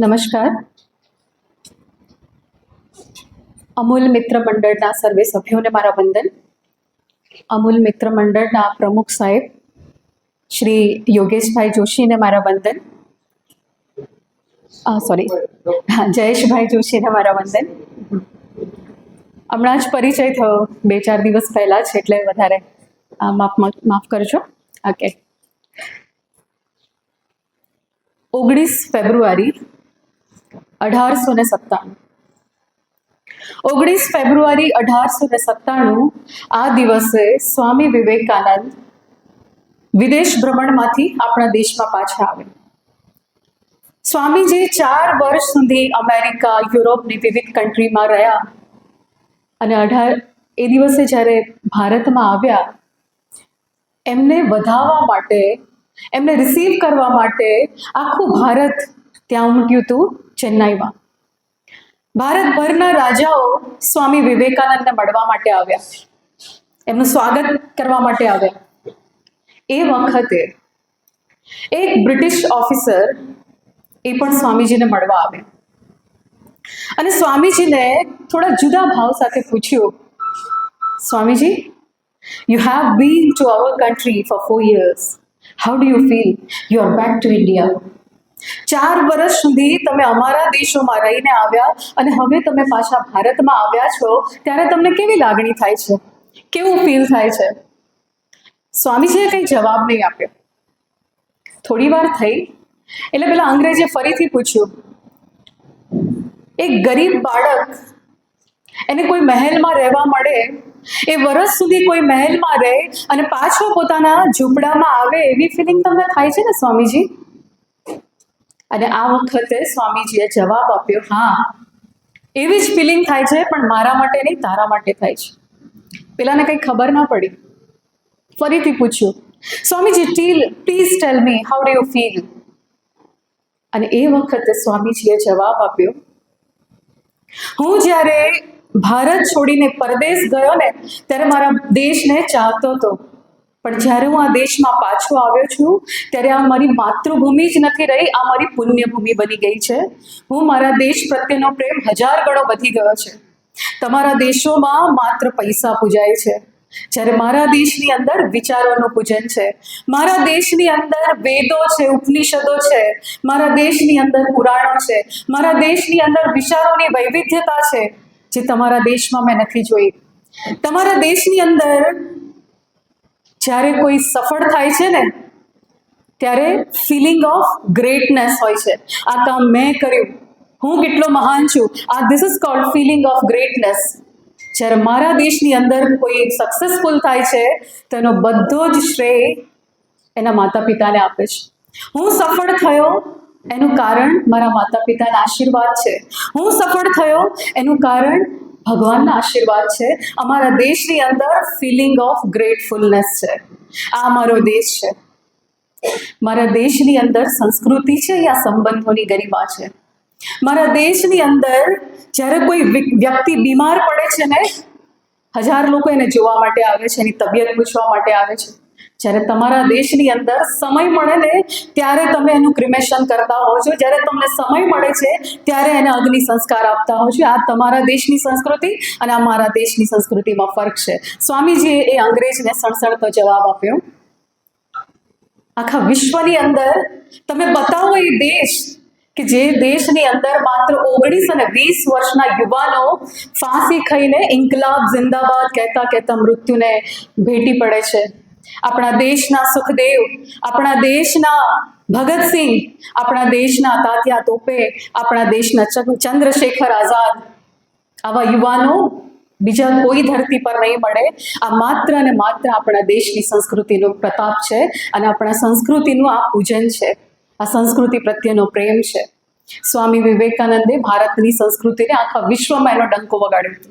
નમસ્કાર. અમૂલ મિત્ર મંડળના સર્વે સભ્યોને મારા વંદન. અમૂલ મિત્ર મંડળના પ્રમુખ સાહેબ શ્રી યોગેશભાઈ જોશીને મારા વંદન. જયેશભાઈ જોશીને મારા વંદન. હમણાં જ પરિચય થયો 2-4 દિવસ પહેલા જ, એટલે વધારે માફ કરજો. ઓકે. 19 ફેબ્રુઆરી 1897. 19 ફેબ્રુઆરી 1897 આ દિવસે સ્વામી વિવેકાનંદ વિદેશ ભ્રમણમાંથી આપણા દેશમાં પાછા આવે. સ્વામીજી 4 વર્ષ સુધી અમેરિકા, યુરોપની વિવિધ કન્ટ્રીમાં રહ્યા અને એ દિવસે જ્યારે ભારતમાં આવ્યા, એમને વધાવવા માટે, એમને રિસીવ કરવા માટે આખું ભારત ત્યાં ઉમટ્યું હતું ચેન્નાઈમાં. ભારતભરના રાજાઓ સ્વામી વિવેકાનંદને મળવા માટે આવ્યા, એમનું સ્વાગત કરવા માટે આવ્યા. એ વખતે એક બ્રિટિશ ઓફિસર એ પણ સ્વામીજીને મળવા આવે અને સ્વામીજીને થોડા જુદા ભાવ સાથે પૂછ્યું, Swamiji, you have been to our country for 4 years. How do you feel? You are back to India. 4 વર્ષ સુધી તમે અમારા દેશોમાં રહીને આવ્યા અને હવે તમે પાછા ભારતમાં આવ્યા છો, ત્યારે તમને કેવી લાગણી થાય છે? કેવું ફીલ થાય છે? સ્વામીજીએ કંઈ જવાબ નહીં આપ્યો. થોડી વાર થઈ એટલે પેલા અંગ્રેજે ફરીથી પૂછ્યું, એક ગરીબ બાળક, એને કોઈ મહેલમાં રહેવા મળે, એ વર્ષ સુધી કોઈ મહેલમાં રહે અને પાછો પોતાના ઝૂંપડામાં આવે, એવી ફિલિંગ તમને થાય છે ને સ્વામીજી? અને આ વખતે સ્વામીજીએ જવાબ આપ્યો, હા, એવી જ ફિલિંગ થાય છે, પણ મારા માટે નહીં, તારા માટે થાય છે. પેલાને કંઈ ખબર ના પડી. ફરીથી પૂછ્યું, Swamiji, please tell me, how do you feel? અને એ વખતે સ્વામીજીએ જવાબ આપ્યો, હું જ્યારે ભારત છોડીને પરદેશ ગયો ને, ત્યારે મારા દેશને ચાહતો હતો, પણ જ્યારે હું આ દેશમાં પાછો આવ્યો છું, ત્યારે આ મારી માતૃભૂમિ જ નથી રહી, આ મારી પુણ્યભૂમિ બની ગઈ છે. હું મારા દેશ પ્રત્યેનો પ્રેમ 1000 ગણો વધી ગયો છે. તમારા દેશોમાં માત્ર પૈસા પૂજાય છે, જ્યારે મારા દેશની અંદર વિચારોનું પૂજન છે. મારા દેશની અંદર વેદો છે, ઉપનિષદો છે. મારા દેશની અંદર પુરાણો છે. મારા દેશની અંદર વિચારોની વૈવિધ્યતા છે, જે તમારા દેશમાં મેં નથી જોઈ. તમારા દેશની અંદર જ્યારે કોઈ સફળ થાય છે ને, ત્યારે ફિલિંગ ઓફ ગ્રેટનેસ હોય છે. આ કામ મેં કર્યું, હું કેટલો મહાન છું, this is called feeling of greatness. જ્યારે મારા દેશની અંદર કોઈ સક્સેસફુલ થાય છે, તો એનો બધો જ શ્રેય એના માતા પિતાને આપે છે. હું સફળ થયો એનું કારણ મારા માતા પિતાના આશીર્વાદ છે. હું સફળ થયો એનું કારણ ભગવાનના આશીર્વાદ છે. અમારા દેશની અંદર ફિલિંગ ઓફ ગ્રેટફુલનેસ છે. આ અમારો દેશ છે. મારા દેશની અંદર સંસ્કૃતિ છે, યા સંબંધોની ગરિમા છે. મારા દેશની અંદર જ્યારે કોઈ વ્યક્તિ બીમાર પડે છે ને, 1000 લોકો એને જોવા માટે આવે છે, એની તબિયત પૂછવા માટે આવે છે. જ્યારે તમારા દેશની અંદર સમય મળે ને, ત્યારે તમે એનું ક્રિમેશન કરતા હો છો. જ્યારે તમને સમય મળે છે, ત્યારે એને અગ્નિ સંસ્કાર આપતા હો છો. આ તમારા દેશની સંસ્કૃતિ અને આ મારા દેશની સંસ્કૃતિમાં ફરક છે. સ્વામીજીએ એ અંગ્રેજને સણસણતો જવાબ આપ્યો, આખા વિશ્વની અંદર તમે બતાવો એ દેશ કે જે દેશની અંદર માત્ર 19 અને 20 વર્ષના યુવાનો ફાંસી ખાઈને ઇન્કલાબ જિંદાબાદ કહેતા કહેતા મૃત્યુને ભેટી પડે છે. આપણા દેશના સુખદેવ, આપણા દેશના ભગતસિંહ, આપણા દેશના તાત્યા તોપે, આપણા દેશના ચંદ્રશેખર આઝાદ, આવા યુવાનો બીજા કોઈ ધરતી પર નહીં મળે. આ માત્ર અને માત્ર આપણા દેશની સંસ્કૃતિનો પ્રતાપ છે અને આપણા સંસ્કૃતિનું આ પૂજન છે. આ સંસ્કૃતિ પ્રત્યેનો પ્રેમ છે. સ્વામી વિવેકાનંદે ભારતની સંસ્કૃતિને આખા વિશ્વમાં એનો ડંકો વગાડ્યો હતો.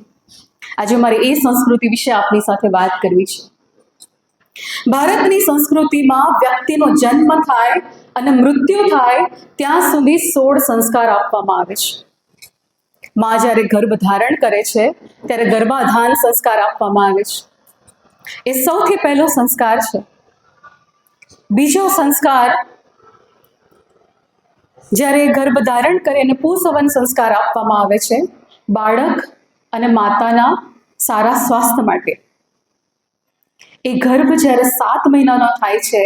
આજે મારે એ સંસ્કૃતિ વિશે આપની સાથે વાત કરવી છે. ભારતની સંસ્કૃતિમાં વ્યક્તિનો જન્મ થાય અને મૃત્યુ થાય ત્યાં સુધી 16 સંસ્કાર આપવામાં આવે છે. માં જ્યારે ગર્ભ ધારણ કરે છે, ત્યારે ગર્ભાધાન સંસ્કાર આપવામાં આવે છે. એ સૌથી પહેલો સંસ્કાર છે. બીજો સંસ્કાર જ્યારે ગર્ભ ધારણ કરે અને પુંસવન સંસ્કાર આપવામાં આવે છે બાળક અને માતાના સારા સ્વાસ્થ્ય માટે. એ ગર્ભ જ્યારે 7 મહિનાનો થાય છે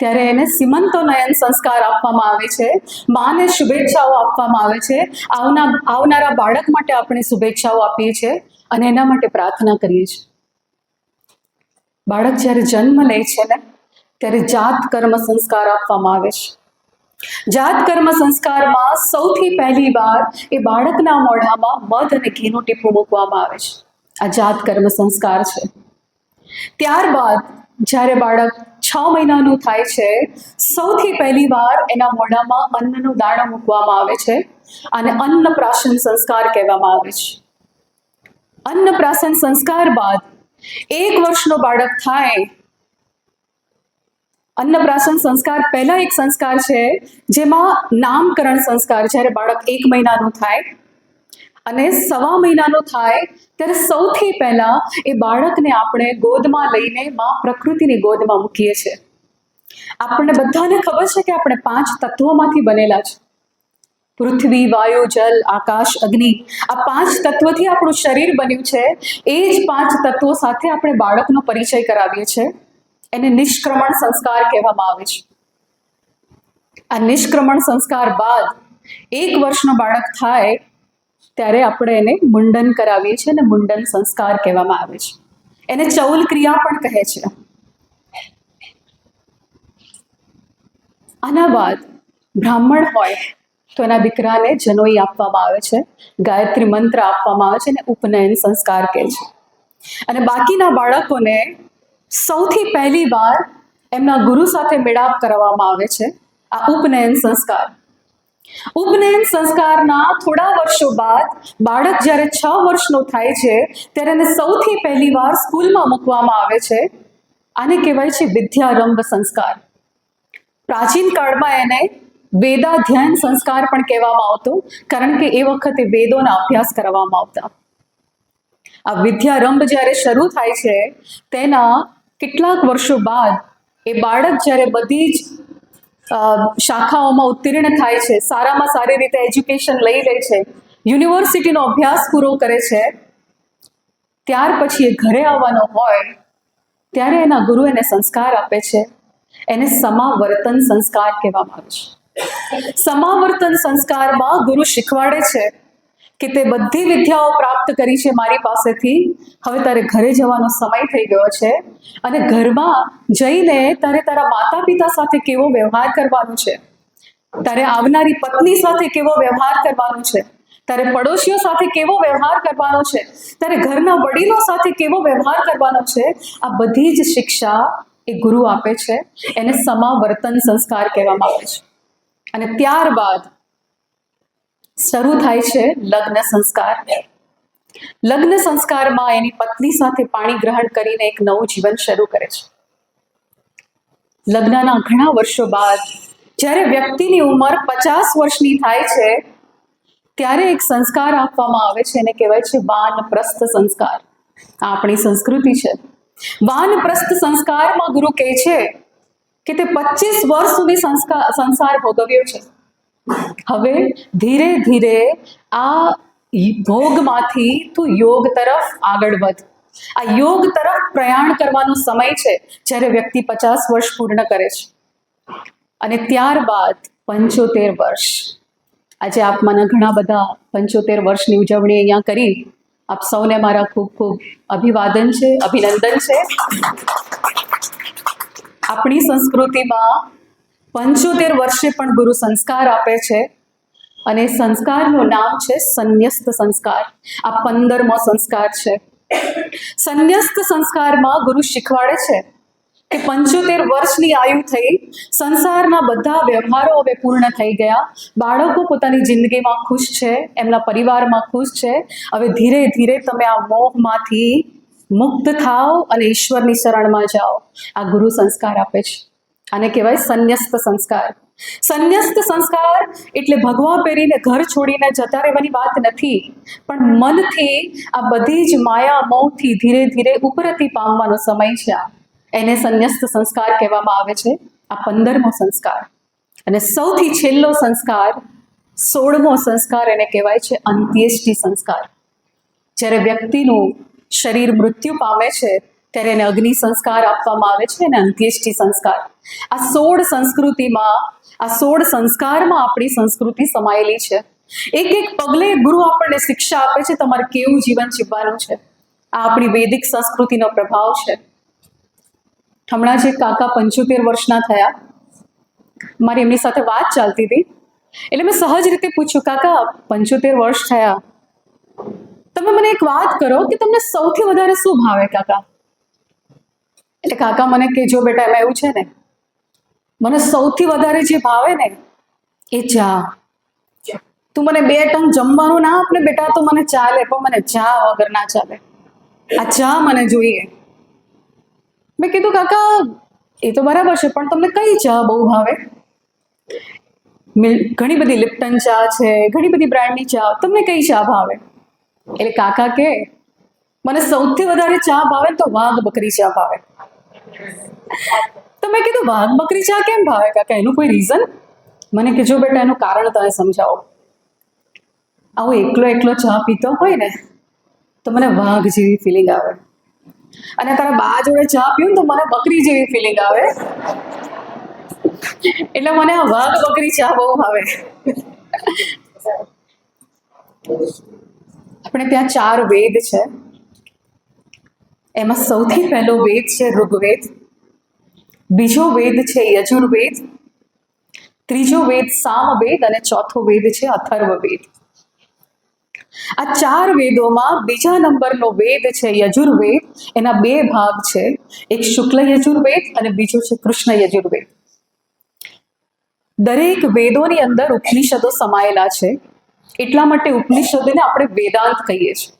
ત્યારે એને સીમંતોનયન સંસ્કાર આપવામાં આવે છે. માને શુભેચ્છાઓ આપવામાં આવે છે. આવનારા બાળક માટે આપણે શુભેચ્છાઓ આપીએ છીએ અને એના માટે પ્રાર્થના કરીએ છીએ. બાળક જ્યારે જન્મ લે છે ને ત્યારે જાત કર્મ સંસ્કાર આપવામાં આવે છે. જાત કર્મ સંસ્કારમાં સૌથી પહેલી વાર એ બાળકના મોઢામાં મધ અને ઘીનું ટીપું મૂકવામાં આવે છે. આ જાત કર્મ સંસ્કાર છે. ત્યારબાદ જ્યારે બાળક 6 મહિનાનું થાય છે સૌથી પહેલી વાર એના મોઢામાં અન્નનો દાણો મૂકવામાં આવે છે અને અન્નપ્રાશન સંસ્કાર કહેવામાં આવે છે. અન્નપ્રાશન સંસ્કાર બાદ 1 વર્ષનો બાળક થાય. અન્નપ્રાશન સંસ્કાર પહેલા એક સંસ્કાર છે જેમાં નામકરણ સંસ્કાર. જ્યારે બાળક 1 મહિનાનું થાય અને 1.25 મહિનાનું થાય ત્યારે સૌથી પહેલા એ બાળકને આપણે ગોદમાં લઈને માં પ્રકૃતિની ગોદમાં મૂકીએ છીએ. આપણને બધાને ખબર છે કે આપણે 5 તત્વોમાંથી બનેલા છે. પૃથ્વી, વાયુ, જલ, આકાશ, અગ્નિ. આ 5 તત્વથી આપણું શરીર બન્યું છે. એ જ 5 તત્વો સાથે આપણે બાળકનો પરિચય કરાવીએ છીએ. એને નિષ્ક્રમણ સંસ્કાર કહેવામાં આવે છે. આ નિષ્ક્રમણ સંસ્કાર બાદ 1 વર્ષનો બાળક થાય ત્યારે આપણે એને મુંડન કરાવીએ છીએ અને મુંડન સંસ્કાર કહેવામાં આવે છે. એને ચૌલ ક્રિયા પણ કહે છે. આના બાદ બ્રાહ્મણ હોય તો એના દીકરાને જનોઈ આપવામાં આવે છે, ગાયત્રી મંત્ર આપવામાં આવે છે અને ઉપનયન સંસ્કાર કહે છે. અને બાકીના બાળકોને સૌથી પહેલી વાર એમના ગુરુ સાથે મેળાપ કરવામાં આવે છે. આ ઉપનયન સંસ્કાર. ઉપનયન સંસ્કારના થોડા વર્ષો બાદ બાળક જ્યારે 6 વર્ષનું થાય છે ત્યારે એને સૌથી પહેલી વાર સ્કૂલમાં મૂકવામાં આવે છે. આને કહેવાય છે વિદ્યારંભ સંસ્કાર. પ્રાચીન કાળમાં એને વેદાધ્યયન સંસ્કાર પણ કહેવામાં આવતો, કારણ કે એ વખતે વેદોના અભ્યાસ કરવામાં આવતા. આ વિદ્યારંભ જ્યારે શરૂ થાય છે તેના કેટલાક વર્ષો બાદ એ બાળક જ્યારે બધી જ શાખાઓમાં ઉત્તીર્ણ થાય છે, સારામાં સારી રીતે એજ્યુકેશન લઈ લે છે, યુનિવર્સિટીનો અભ્યાસ પૂરો કરે છે, ત્યાર પછી એ ઘરે આવવાનો હોય ત્યારે એના ગુરુ એને સંસ્કાર આપે છે. એને સમાવર્તન સંસ્કાર કહેવામાં આવે છે. સમાવર્તન સંસ્કારમાં ગુરુ શીખવાડે છે કે તે બધી વિદ્યાઓ પ્રાપ્ત કરી છે મારી પાસેથી, હવે તારે ઘરે જવાનો સમય થઈ ગયો છે અને ઘરમાં જઈને તારે તારા માતા પિતા સાથે કેવો વ્યવહાર કરવાનો છે, તારે આવનારી પત્ની સાથે કેવો વ્યવહાર કરવાનો છે, તારે પડોશીઓ સાથે કેવો વ્યવહાર કરવાનો છે, તારે ઘરના વડીલો સાથે કેવો વ્યવહાર કરવાનો છે, આ બધી જ શિક્ષા એ ગુરુ આપે છે. એને સમાવર્તન સંસ્કાર કહેવામાં આવે છે. અને ત્યારબાદ શરૂ થાય છે લગ્ન સંસ્કાર. લગ્ન સંસ્કારમાં એની પત્ની સાથે પાણી ગ્રહણ કરીને એક નવું જીવન શરૂ કરે છે. લગ્નના ઘણા વર્ષો બાદ જ્યારે વ્યક્તિની ઉંમર 50 વર્ષની થાય છે ત્યારે એક સંસ્કાર આપવામાં આવે છે, એને કહેવાય છે વાનપ્રસ્થ સંસ્કાર. આ આપણી સંસ્કૃતિ છે. વાનપ્રસ્થ સંસ્કારમાં ગુરુ કહે છે કે તે 25 વર્ષ સુધી સંસાર ભોગવ્યો છે. હવે ધીરે ધીરે આ ભોગમાંથી તું યોગ તરફ આગળ વધ. આ યોગ તરફ પ્રયાણ કરવાનો સમય છે જ્યારે વ્યક્તિ 50 વર્ષ પૂર્ણ કરે છે. અને ત્યારબાદ 75 વર્ષ. આજે આપમાંના ઘણા બધા 75 વર્ષની ઉજવણી અહીંયા કરી. આપ સૌને મારા ખૂબ ખૂબ અભિવાદન છે, અભિનંદન છે. આપણી સંસ્કૃતિમાં 75 વર્ષે પણ ગુરુ સંસ્કાર આપે છે અને સંસ્કારનું નામ છે સંન્યસ્ત સંસ્કાર. આ 15મો સંસ્કાર છે. સંન્યસ્ત સંસ્કારમાં ગુરુ શીખવાડે છે કે 75 વર્ષની આયુ થઈ, સંસારના બધા વ્યવહારો હવે પૂર્ણ થઈ ગયા, બાળકો પોતાની જિંદગીમાં ખુશ છે, એમના પરિવારમાં ખુશ છે. હવે ધીરે ધીરે તમે આ મોહમાંથી મુક્ત થાઓ અને ઈશ્વરની શરણમાં જાઓ. આ ગુરુ સંસ્કાર આપે છે. આને કહેવાય સંન્યસ્ત સંસ્કાર. સંન્યસ્ત સંસ્કાર એટલે ભગવા પહેરીને ઘર છોડીને જતા રહેવાની વાત નથી, પણ મનથી આ બધી જ માયા મોહથી ધીરે ધીરે ઉપરતી પામવાનો સમય છે. એને સંન્યસ્ત સંસ્કાર કહેવામાં આવે છે. આ 15મો સંસ્કાર. અને સૌથી છેલ્લો સંસ્કાર, 16મો સંસ્કાર એને કહેવાય છે અંત્યેષ્ટિ સંસ્કાર. જ્યારે વ્યક્તિનું શરીર મૃત્યુ પામે છે ત્યારે એને અગ્નિ સંસ્કાર આપવામાં આવે છે અને અંત્યેષ્ટિ સંસ્કાર. આ 16 સંસ્કૃતિમાં, આ 16 સંસ્કારમાં આપણી સંસ્કૃતિ સમાયેલી છે. એક એક પગલે ગુરુ આપણને શિક્ષા આપે છે તમારે કેવું જીવન જીવવાનું છે. આ આપણી વૈદિક સંસ્કૃતિનો પ્રભાવ છે. હમણાં જ એક કાકા 75 વર્ષના થયા. મારી એમની સાથે વાત ચાલતી હતી એટલે મેં સહજ રીતે પૂછ્યું, કાકા 75 વર્ષ થયા, તમે મને એક વાત કરો કે તમને સૌથી વધારે શું ભાવે કાકા? એટલે કાકા મને કે જો બેટા એમાં એવું છે ને, મને સૌથી વધારે જે ભાવે ને એ ચા. તું મને 2 ટંક જમવાનું ના આપ ને બેટા તો મને ચાલે, પણ મને ચા વગર ના ચાલે. આ ચા મને જોઈએ. મેં કીધું કાકા એ તો બરાબર છે, પણ તમને કઈ ચા બહુ ભાવે? ઘણી બધી લિપ્ટન ચા છે, ઘણી બધી બ્રાન્ડની ચા, તમને કઈ ચા ભાવે? એટલે કાકા કે મને સૌથી વધારે ચા ભાવે તો વાઘ બકરી ચા ભાવે. તો મેં કીધું વાઘ બકરી ચા કેમ ભાવે કાકા, એનું કોઈ રીઝન? મને કે જો બેટા એનું કારણ તમે સમજાવો. આવો એકલો એકલો ચા પીતો હોય ને તો મને વાઘ જેવી ફિલિંગ આવે, અને તારા બા જોડે ચા પીવું તો મને બકરી જેવી ફિલિંગ આવે. એટલે મને આ વાઘ બકરી ચા બહુ ભાવે. આપણે ત્યાં 4 વેદ છે. એમાં સૌથી પહેલો વેદ છે ઋગ્વેદ, બીજો વેદ છે યજુર્વેદ, ત્રીજો વેદ સામવેદ અને ચોથો વેદ છે અથર્વવેદ. આ 4 વેદોમાં બીજા નંબરનો વેદ છે યજુર્વેદ. એના 2 ભાગ છે, એક શુક્લ યજુર્વેદ અને બીજો છે કૃષ્ણ યજુર્વેદ. દરેક વેદોની અંદર ઉપનિષદો સમાયેલા છે, એટલા માટે ઉપનિષદોને આપણે વેદાંત કહીએ છીએ.